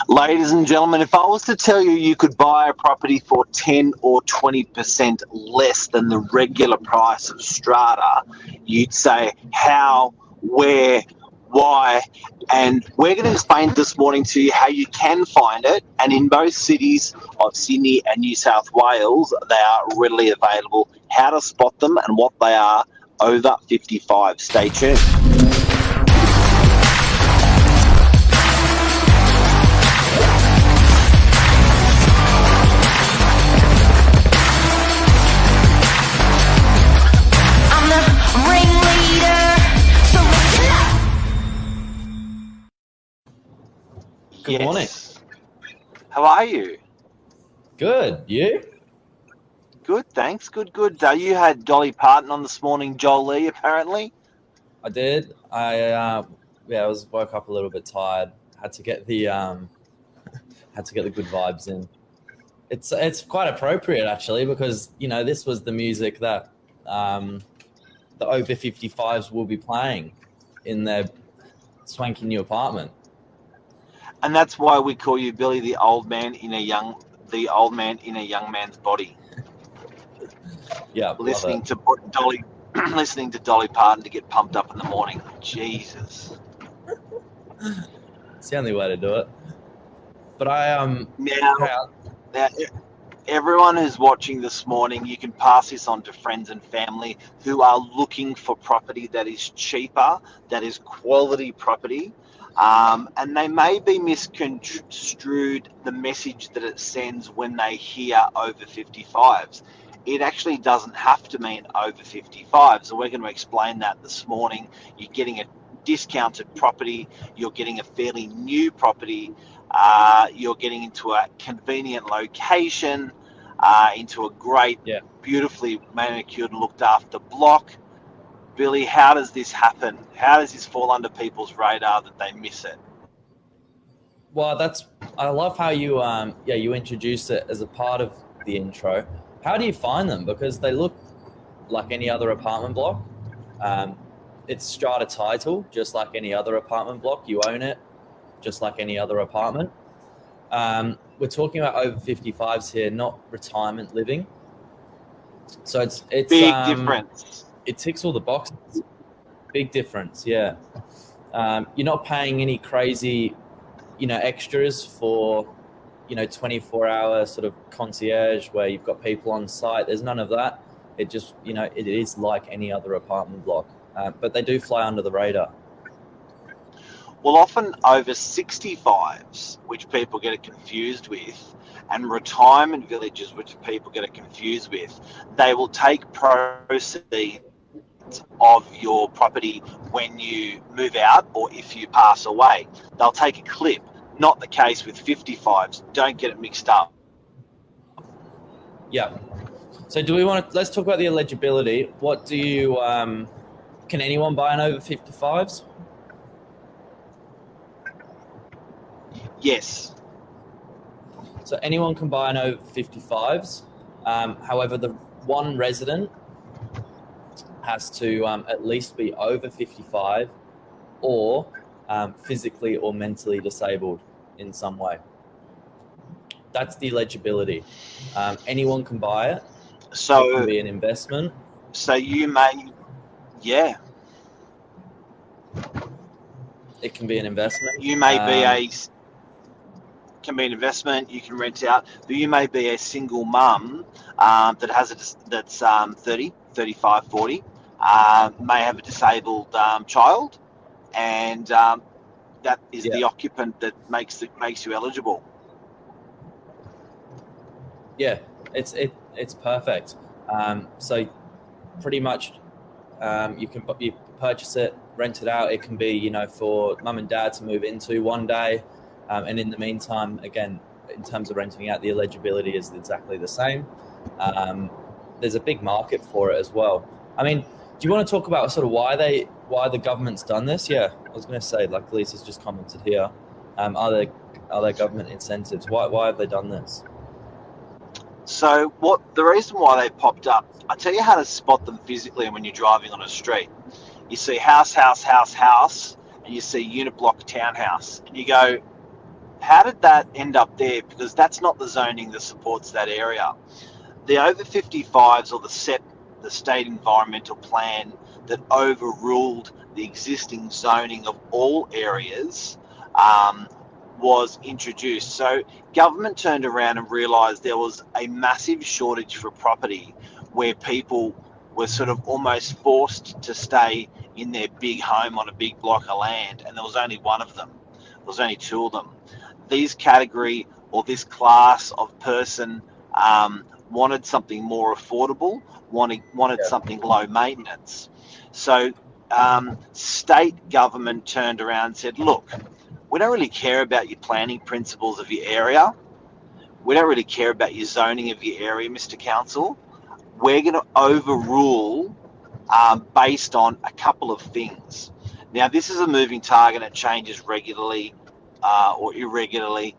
Ladies and gentlemen, if I was to tell you you could buy a property for 10 or 20% less than the regular price of strata, you'd say how, where, why, and we're going to explain this morning to you how you can find it. And in most cities of Sydney and New South Wales, they are readily available. How to spot them and what they are over 55. Stay tuned. Good morning. How are you? Good. You? Good, thanks. Good. You had Dolly Parton on this morning, Jolie, apparently. I did. I woke up a little bit tired. Had to get the good vibes in. It's quite appropriate actually because this was the music that the over 55s will be playing in their swanky new apartment. And that's why we call you Billy, the old man in a young man's body. Yeah, listening to Dolly Parton to get pumped up in the morning. Jesus, it's the only way to do it. But now, everyone who's watching this morning, you can pass this on to friends and family who are looking for property that is cheaper, that is quality property. And they may be misconstrued the message that it sends when they hear over 55s. It actually doesn't have to mean over 55. So we're going to explain that this morning. You're getting a discounted property. You're getting a fairly new property. You're getting into a convenient location, into a great, beautifully manicured and looked after block. Billy, how does this happen? How does this fall under people's radar that they miss it? Well, I love how you introduce it as a part of the intro. How do you find them? Because they look like any other apartment block. It's strata title, just like any other apartment block. You own it, just like any other apartment. We're talking about over 55s here, not retirement living. So it's big difference. It ticks all the boxes. Big difference, yeah. You're not paying any crazy, extras for, 24-hour sort of concierge where you've got people on site. There's none of that. It just, it is like any other apartment block. But they do fly under the radar. Well, often over 65s, which people get it confused with, and retirement villages, which people get it confused with, they will take proceeds of your property when you move out or if you pass away. They'll take a clip. Not the case with 55s. Don't get it mixed up. Yeah. So let's talk about the eligibility. What do you, can anyone buy an over 55s? Yes. So anyone can buy an over 55s. However, the one resident has to at least be over 55 or physically or mentally disabled in some way. That's the eligibility. Anyone can buy it. So it can be an investment. So you may, yeah. It can be an investment. You may be can be an investment. You can rent out, but you may be a single mum that's 30, 35, 40. May have a disabled child, and that is the occupant that makes you eligible. Yeah, it's perfect. So pretty much you purchase it, rent it out. It can be for mum and dad to move into one day, and in the meantime, again, in terms of renting out, the eligibility is exactly the same. There's a big market for it as well. I mean, do you want to talk about sort of why the government's done this? Yeah, I was going to say, like Lisa's just commented here. Are there government incentives? Why have they done this? So the reason why they popped up, I tell you how to spot them physically when you're driving on a street. You see house, and you see unit block townhouse, and you go, how did that end up there? Because that's not the zoning that supports that area. The over 55s, or the state environmental plan that overruled the existing zoning of all areas, was introduced. So government turned around and realised there was a massive shortage for property, where people were sort of almost forced to stay in their big home on a big block of land, and there was only one of them. There was only two of them. These category, or this class of person, wanted something more affordable, wanted something low maintenance. So state government turned around and said, look, we don't really care about your planning principles of your area. We don't really care about your zoning of your area, Mr. Council. We're going to overrule based on a couple of things. Now, this is a moving target. It changes regularly or irregularly.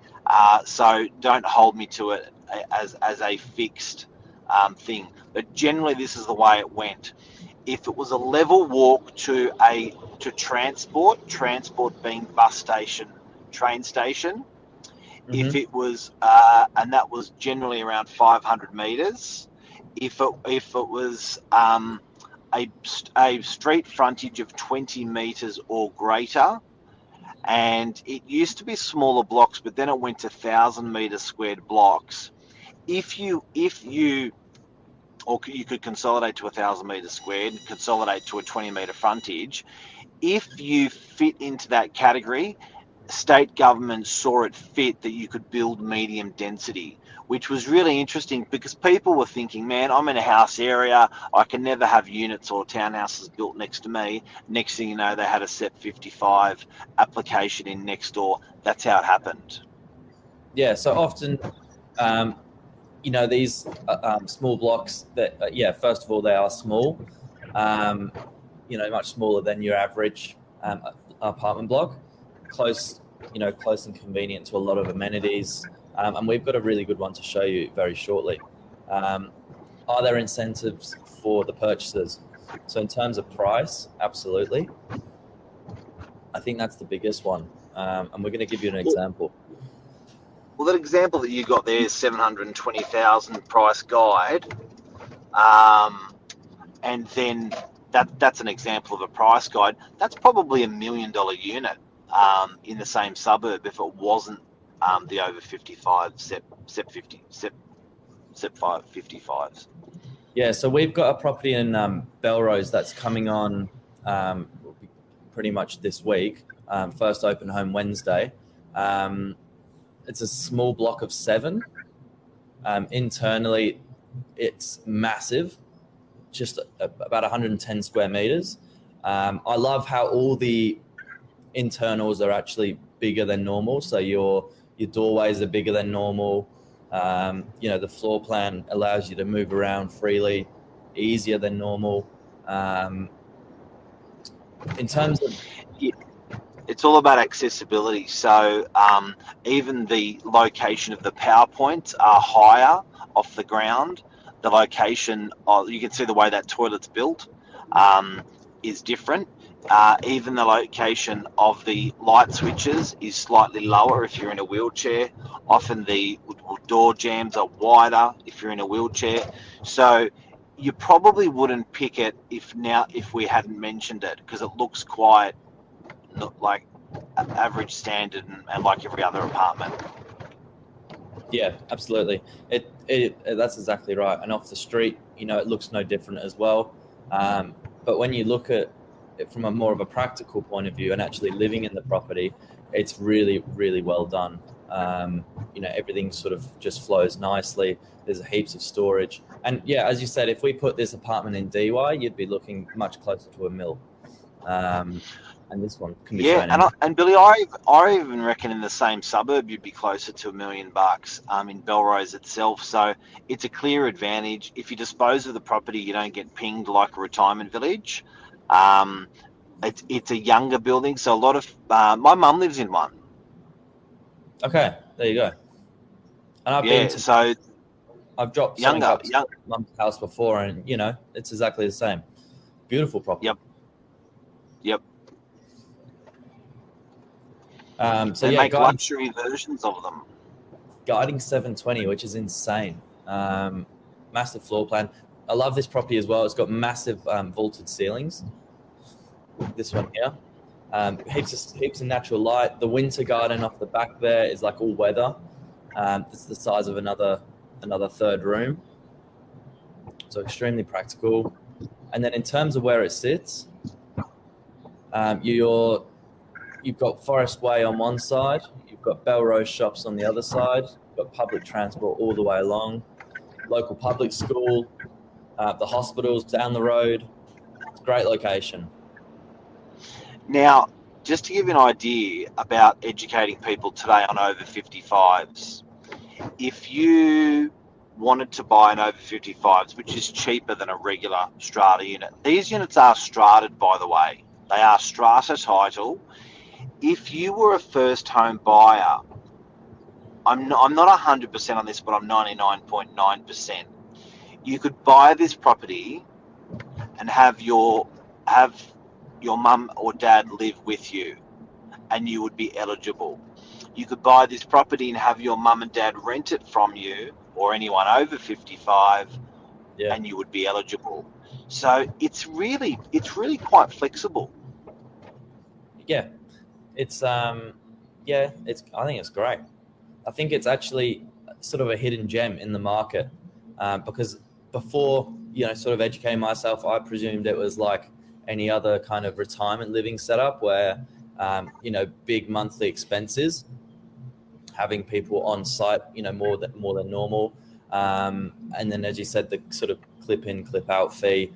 So don't hold me to it as a fixed thing. But generally, this is the way it went. If it was a level walk to transport being bus station, train station, if it was, and that was generally around 500 metres, if it was a street frontage of 20 metres or greater, and it used to be smaller blocks, but then it went to 1,000-metre squared blocks. If you could consolidate to 1,000 metres squared, consolidate to a 20-metre frontage. If you fit into that category, state government saw it fit that you could build medium density, which was really interesting, because people were thinking, man, I'm in a house area, I can never have units or townhouses built next to me. Next thing you know, they had a SEP 55 application in next door. That's how it happened. Yeah, so often, these small blocks that, first of all, they are small, much smaller than your average apartment block, close and convenient to a lot of amenities. And we've got a really good one to show you very shortly. Are there incentives for the purchasers? So in terms of price, absolutely. I think that's the biggest one. And we're going to give you an example. Well, that example that you got there is 720,000 price guide. And then that's an example of a price guide. That's probably $1 million unit in the same suburb if it wasn't the over 55 SEP 55s. Yeah, so we've got a property in Belrose that's coming on pretty much this week. First open home Wednesday. It's a small block of 7. Internally, it's massive, just about 110 square meters. I love how all the internals are actually bigger than normal. So your doorways are bigger than normal. The floor plan allows you to move around freely, easier than normal. In terms of... It's all about accessibility. So even the location of the power points are higher off the ground. The location, you can see the way that toilet's built is different. Even the location of the light switches is slightly lower if you're in a wheelchair. Often the door jambs are wider if you're in a wheelchair. So you probably wouldn't pick it if we hadn't mentioned it, because it looks quite like average standard and like every other apartment. Yeah, absolutely. That's exactly right. And off the street, it looks no different as well. But when you look at it from a more of a practical point of view and actually living in the property, it's really, really well done. Everything sort of just flows nicely. There's heaps of storage. And yeah, as you said, if we put this apartment in DY, you'd be looking much closer to $1 million. And this one can be and Billy, I even reckon in the same suburb you'd be closer to $1 million in Belrose itself. So it's a clear advantage. If you dispose of the property, you don't get pinged like a retirement village. It's a younger building, so a lot of my mum lives in one. Okay, there you go. And I've dropped something up to mum's house before, and it's exactly the same. Beautiful property. Yep. So They yeah, make luxury versions of them. guiding 720, which is insane. Massive floor plan. I love this property as well. It's got massive vaulted ceilings. This one here. Heaps of natural light. The winter garden off the back there is like all weather. It's the size of another third room. So extremely practical. And then in terms of where it sits, you've got Forest Way on one side, you've got Belrose shops on the other side, you've got public transport all the way along, local public school, the hospitals down the road. It's a great location. Now, just to give you an idea about educating people today on over 55s, if you wanted to buy an over 55s, which is cheaper than a regular strata unit, these units are strated, by the way. They are strata title. If you were a first home buyer, I'm not 100% on this, but I'm 99.9%. You could buy this property and have your mum or dad live with you, and you would be eligible. You could buy this property and have your mum and dad rent it from you, or anyone over 55, and you would be eligible. So it's really quite flexible. Yeah, it's I think it's great. I think it's actually sort of a hidden gem in the market, because before, sort of educating myself, I presumed it was like any other kind of retirement living setup where, big monthly expenses, having people on site, more than normal. And then, as you said, the sort of clip in, clip out fee,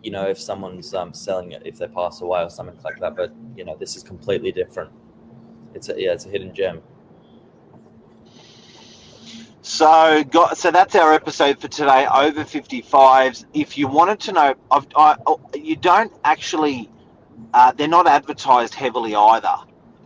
if someone's selling it, if they pass away or something like that. But, this is completely different. It's a hidden gem. So that's our episode for today, over 55s. If you wanted to know, you don't actually, they're not advertised heavily either,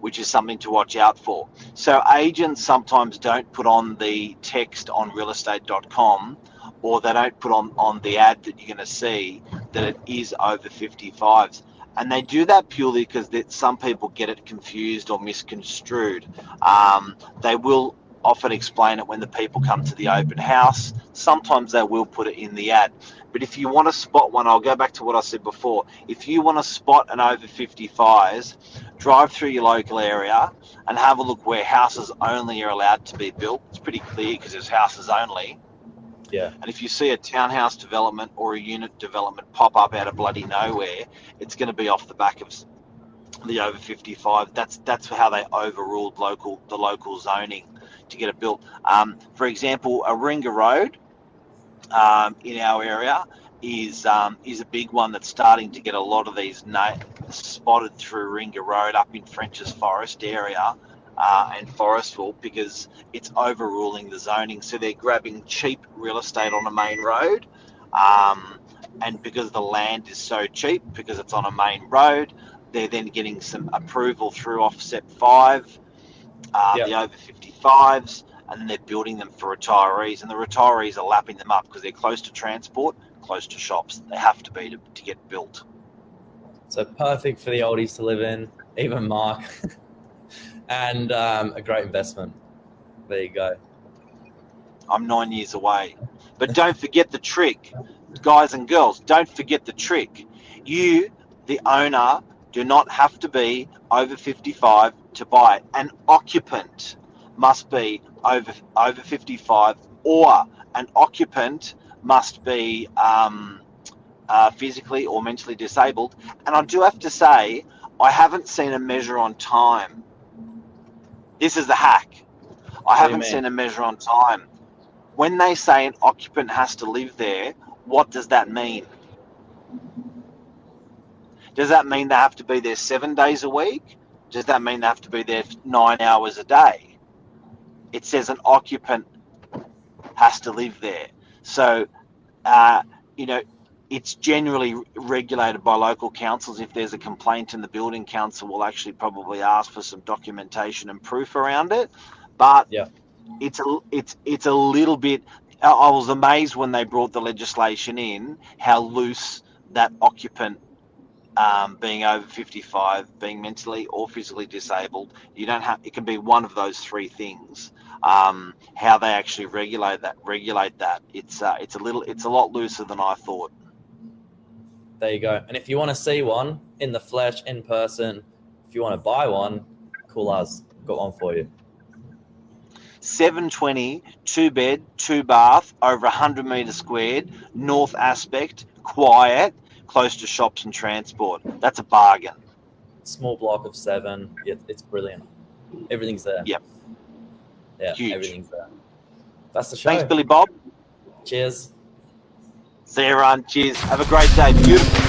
which is something to watch out for. So agents sometimes don't put on the text on realestate.com, or they don't put on the ad that you're going to see that it is over 55s. And they do that purely because some people get it confused or misconstrued. They will often explain it when the people come to the open house. Sometimes they will put it in the ad. But if you want to spot one, I'll go back to what I said before. If you want to spot an over 55s, drive through your local area and have a look where houses only are allowed to be built. It's pretty clear because there's houses only. Yeah. And if you see a townhouse development or a unit development pop up out of bloody nowhere, it's going to be off the back of the over 55. That's how they overruled the local zoning to get it built. For example, Aringa Road in our area is a big one that's starting to get a lot of these spotted through Aringa Road up in French's Forest area and Forestville, because it's overruling the zoning. So they're grabbing cheap real estate on a main road, and because the land is so cheap, because it's on a main road, they're then getting some approval through Offset 5, the over 55s, and then they're building them for retirees, and the retirees are lapping them up because they're close to transport, close to shops. They have to be to get built. So perfect for the oldies to live in, even Mark, and a great investment. There you go. I'm 9 years away. But don't forget the trick, guys and girls, don't forget the trick. You, the owner, do not have to be over 55 to buy it. An occupant must be over 55, or an occupant must be physically or mentally disabled. And I do have to say, I haven't seen a measure on time. This is the hack. I haven't seen a measure on time. When they say an occupant has to live there, what does that mean? Does that mean they have to be there 7 days a week? Does that mean they have to be there 9 hours a day? It says an occupant has to live there. So, it's generally regulated by local councils. If there's a complaint, and the building council will actually probably ask for some documentation and proof around it. But it's a little bit. I was amazed when they brought the legislation in how loose that occupant being over 55, being mentally or physically disabled. You don't have. It can be one of those three things. How they actually regulate that. It's a lot looser than I thought. There you go. And if you want to see one in the flesh, in person, if you want to buy one, call us. We've got one for you. 720, 2-bed, 2-bath, over 100 metres squared, north aspect, quiet, close to shops and transport. That's a bargain. Small block of 7. It's brilliant. Everything's there. Yep. Yeah, Huge. everything's there. That's the show. Thanks, Billy Bob. Cheers. See you, everyone. Cheers. Have a great day. Beautiful.